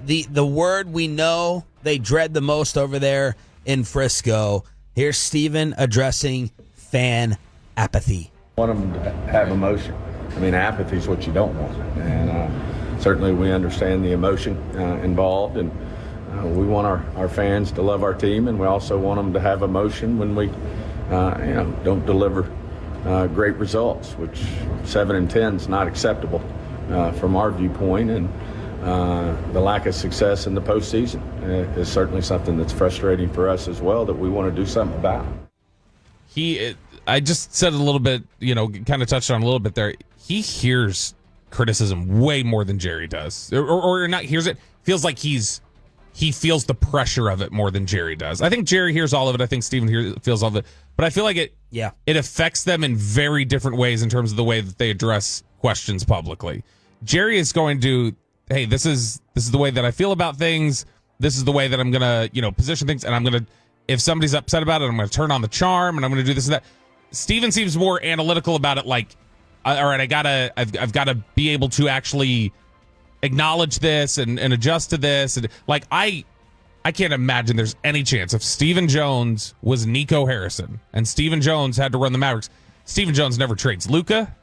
the word we know they dread the most over there in Frisco. Here's Steven addressing fan apathy. I want them to have emotion. I mean, apathy is what you don't want. And certainly we understand the emotion involved. And we want our fans to love our team. And we also want them to have emotion when we don't deliver great results, which 7-10 is not acceptable from our viewpoint. And the lack of success in the postseason is certainly something that's frustrating for us as well, that we want to do something about. I just said a little bit, kind of touched on a little bit there. He hears criticism way more than Jerry does, or not hears it. Feels like he feels the pressure of it more than Jerry does. I think Jerry hears all of it. I think Steven feels all of it. But I feel like it affects them in very different ways in terms of the way that they address questions publicly. Jerry is going to, hey, this is the way that I feel about things. This is the way that I'm gonna, position things, and I'm gonna, if somebody's upset about it, I'm gonna turn on the charm, and I'm gonna do this and that. Steven seems more analytical about it. Like, all right, I've got to be able to actually acknowledge this and adjust to this, and like I can't imagine there's any chance if Stephen Jones was Nico Harrison and Stephen Jones had to run the Mavericks. Stephen Jones never trades Luka.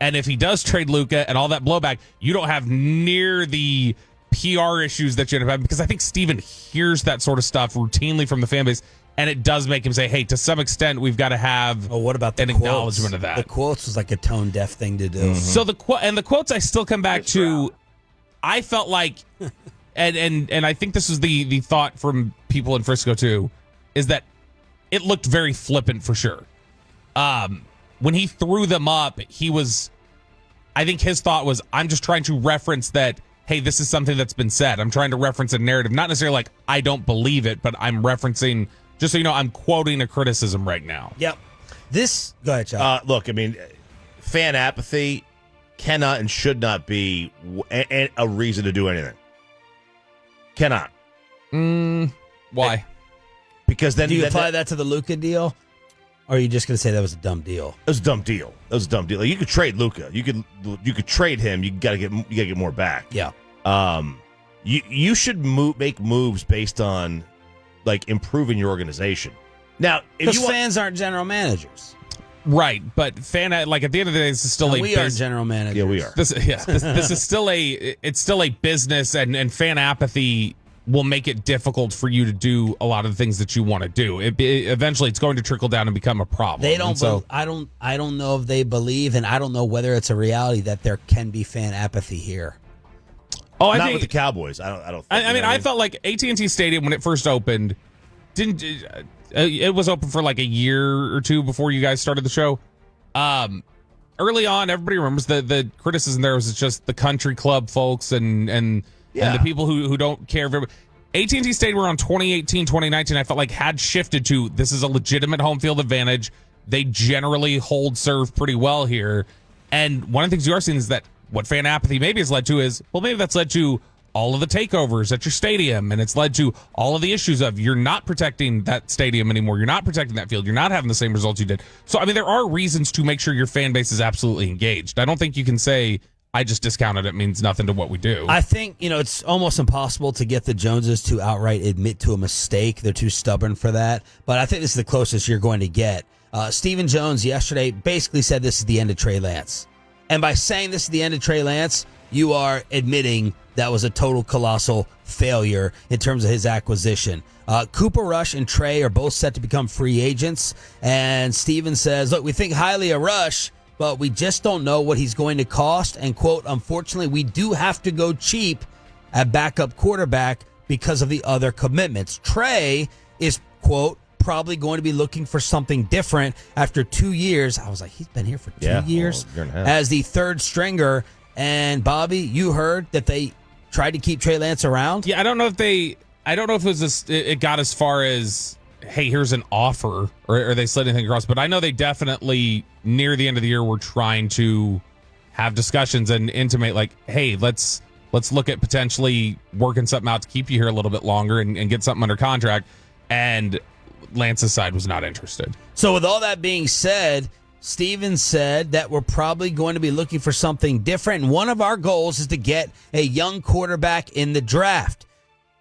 And if he does trade Luka and all that blowback, you don't have near the PR issues that you end up having, because I think Steven hears that sort of stuff routinely from the fan base, and it does make him say, hey, to some extent, we've got to have what about an acknowledgement of that. The quotes was like a tone-deaf thing to do. Mm-hmm. So the quotes I still come back to, I felt like, and I think this is the thought from people in Frisco too, is that it looked very flippant for sure. When he threw them up, I think his thought was, I'm just trying to reference that, hey, this is something that's been said. I'm trying to reference a narrative, not necessarily like I don't believe it, but I'm referencing, just so you know, I'm quoting a criticism right now. Yep. Go ahead, Chuck. Look, I mean, fan apathy cannot and should not be a reason to do anything. Cannot. Why? Because then do you apply that to the Luka deal? Or are you just going to say that was a dumb deal? It was a dumb deal. Like, you could trade Luka. You could trade him. You got to get more back. Yeah. You should make moves based on like improving your organization. Now, because fans aren't general managers, right? But at the end of the day, this is still we are general managers. Yeah, we are. This is still a business, and fan apathy will make it difficult for you to do a lot of the things that you want to do. Eventually, it's going to trickle down and become a problem. They don't. I don't know if they believe, and I don't know whether it's a reality that there can be fan apathy here. Oh, not with the Cowboys. I don't. I felt like AT&T Stadium when it first opened it was open for like a year or two before you guys started the show. Early on, everybody remembers the criticism there was just the country club folks and the people who don't care very much. AT&T Stadium around 2018, 2019, I felt like had shifted to, this is a legitimate home field advantage. They generally serve pretty well here. And one of the things you are seeing is that what fan apathy maybe has led to is, well, maybe that's led to all of the takeovers at your stadium, and it's led to all of the issues of you're not protecting that stadium anymore. You're not protecting that field. You're not having the same results you did. So, I mean, there are reasons to make sure your fan base is absolutely engaged. I don't think you can say, I just discounted it means nothing to what we do. I think, it's almost impossible to get the Joneses to outright admit to a mistake. They're too stubborn for that. But I think this is the closest you're going to get. Stephen Jones yesterday basically said this is the end of Trey Lance. And by saying this is the end of Trey Lance, you are admitting that was a total colossal failure in terms of his acquisition. Cooper Rush and Trey are both set to become free agents. And Stephen says, look, we think highly of Rush, but we just don't know what he's going to cost. And, quote, unfortunately, we do have to go cheap at backup quarterback because of the other commitments. Trey is, quote, probably going to be looking for something different after 2 years. I was like, he's been here for 2 years as the third stringer. And, Bobby, you heard that they tried to keep Trey Lance around? Yeah, I don't know if it got as far as, hey, here's an offer, or they slid anything across. But I know they definitely, near the end of the year, were trying to have discussions and intimate, like, hey, let's look at potentially working something out to keep you here a little bit longer and get something under contract. And Lance's side was not interested. So with all that being said, Steven said that we're probably going to be looking for something different. And one of our goals is to get a young quarterback in the draft.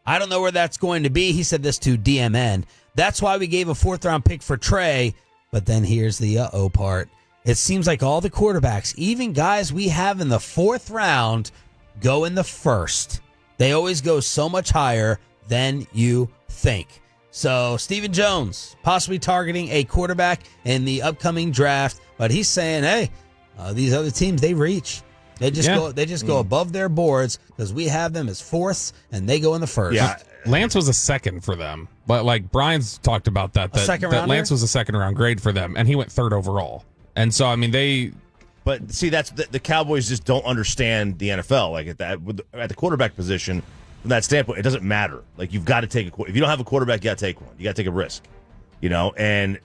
I don't know where that's going to be. He said this to DMN. That's why we gave a 4th-round pick for Trey. But then here's the uh-oh part. It seems like all the quarterbacks, even guys we have in the 4th round, go in the 1st. They always go so much higher than you think. So Stephen Jones possibly targeting a quarterback in the upcoming draft, but he's saying, hey, these other teams, they reach. They just go above their boards because we have them as 4ths and they go in the 1st. Yeah, Lance was a 2nd for them, but like Brian's talked about that Lance was a 2nd-round grade for them, and he went 3rd overall. And so I mean But see, that's the Cowboys just don't understand the NFL. Like at the quarterback position, from that standpoint, it doesn't matter. Like you've got to take if you don't have a quarterback, you got to take one. You got to take a risk, And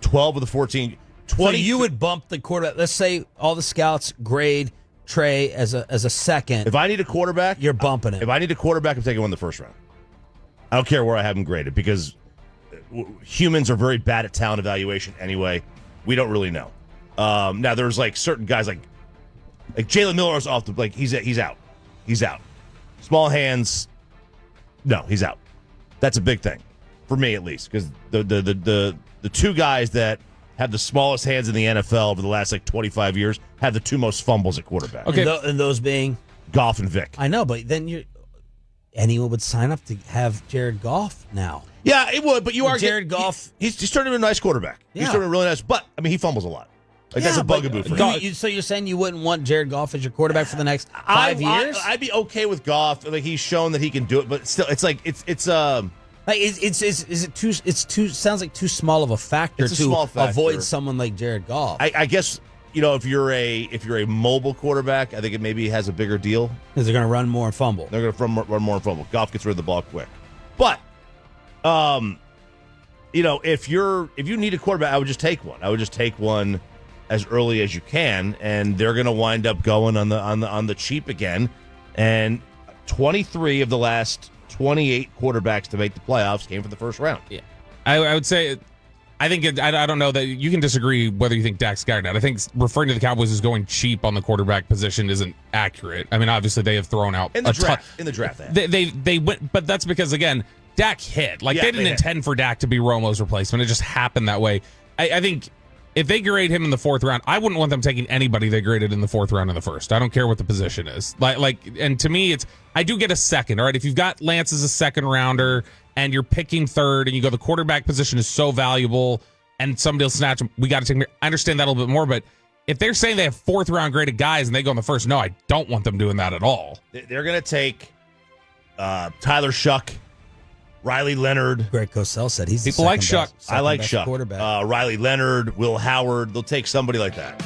12 of the 14, 20. So you would bump the quarterback. Let's say all the scouts grade Trey as a 2nd. If I need a quarterback, you're bumping it. If I need a quarterback, I'm taking one in the 1st round. I don't care where I have him graded because humans are very bad at talent evaluation anyway. We don't really know. Now there's like certain guys like Jalen Miller's off the he's out. He's out. Small hands. No, he's out. That's a big thing for me at least because the 2 guys that have the smallest hands in the NFL over the last 25 years have the 2 most fumbles at quarterback. Okay, and those being Goff and Vic. I know, but then anyone would sign up to have Jared Goff now. Yeah, it would, but Jared Goff. He's turned into a nice quarterback. Yeah. He's turned into really nice, but I mean he fumbles a lot. That's a bugaboo for him. So you're saying you wouldn't want Jared Goff as your quarterback for the next 5 years? I'd be okay with Goff. Like he's shown that he can do it, but still, it's like it's is it too? It's too. Sounds like too small of a factor avoid someone like Jared Goff. I guess if you're a mobile quarterback, I think it maybe has a bigger deal because they're going to run more and fumble. They're going to run more and fumble. Goff gets rid of the ball quick, but if you need a quarterback, I would just take one. I would just take one as early as you can, and they're going to wind up going on the cheap again. And 23 of the last 28 quarterbacks to make the playoffs came from the 1st round. Yeah, I would say, I think I don't know that you can disagree whether you think Dak's got or not. I think referring to the Cowboys as going cheap on the quarterback position isn't accurate. I mean, obviously they have thrown out in the draft. They went, but that's because again, Dak hit. They didn't intend for Dak to be Romo's replacement. It just happened that way. I think. If they grade him in the 4th round, I wouldn't want them taking anybody they graded in the 4th round in the 1st. I don't care what the position is. And to me, I do get a 2nd. All right, if you've got Lance as a 2nd rounder and you're picking 3rd, and you go the quarterback position is so valuable, and somebody will snatch him, we got to take him. I understand that a little bit more, but if they're saying they have 4th round graded guys and they go in the 1st, no, I don't want them doing that at all. They're going to take Tyler Shuck. Riley Leonard. Greg Cosell said he's people like Shuck. I like Shuck. Quarterback. Riley Leonard, Will Howard. They'll take somebody like that.